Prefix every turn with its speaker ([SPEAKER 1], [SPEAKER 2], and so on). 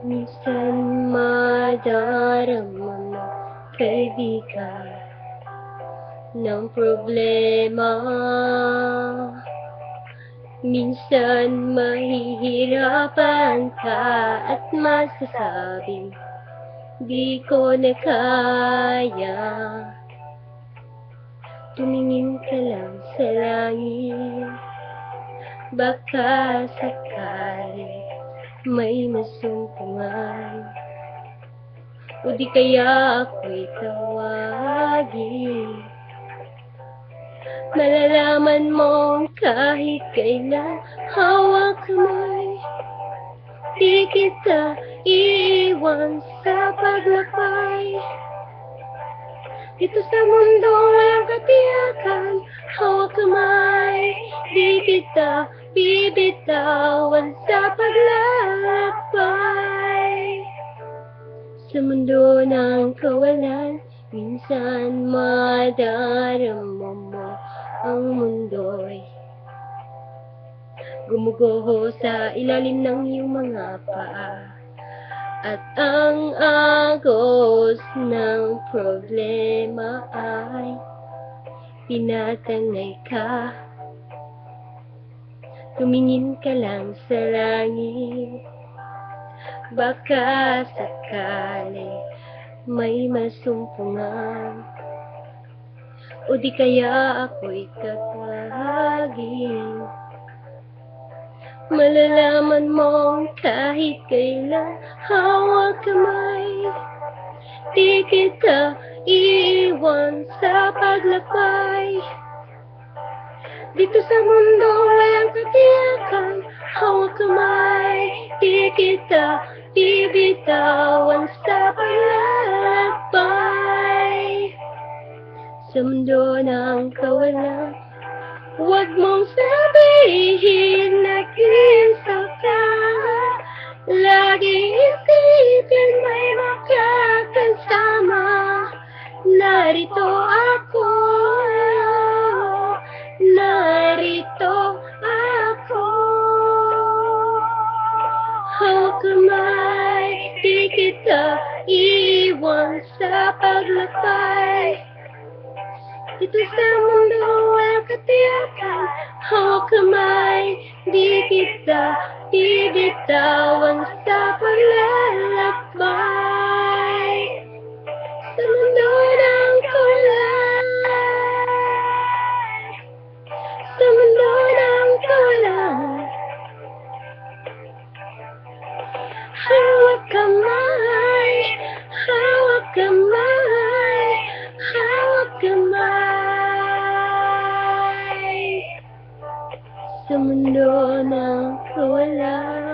[SPEAKER 1] Minsan madarama mo, kaibigan, ng problema. Minsan mahihirapan ka at masasabing di ko na kaya. Tumingin ka lang sa langit, baka sakali may masumpungan, o di kaya ako'y tawagin. Malalaman mong kahit kailan hawak kamay, di kita iiwan sa paglakbay. Dito sa mundo walang katiyakan, hawak kamay, di kita bibitawan sa paglalakbay. Sa mundo ng kawalan, minsan madarama mo ang mundo'y gumuguho sa ilalim ng iyong mga paa. At ang agos ng problema ay tinatangay ka. Tumingin ka lang sa langit, baka sakali may masumpungan, o di kaya ako'y tatawagin. Malalaman mong kahit kailan hawak kamay, di kita iiwan sa paglakbay. Dito sa mundo walang katiyakan, hawak kamay, di kita bibitawan sa paglalakbay. Sa mundo ng kawalan, huwag mong sabihin nag-iisa ka. Laging isipin may makakasama. Narito ako, narito ako. Hawak kamay, di kita iiwan sa paglakbay. Dito sa mundo walang katiyakan, hawak kamay, di kita bibitawan sa paglalakbay. Sa mundo ng kawalan, sa mundo ng kawalan, hawak kamay, hawak kamay, hawak kamay. Sa mundo ng kawalan.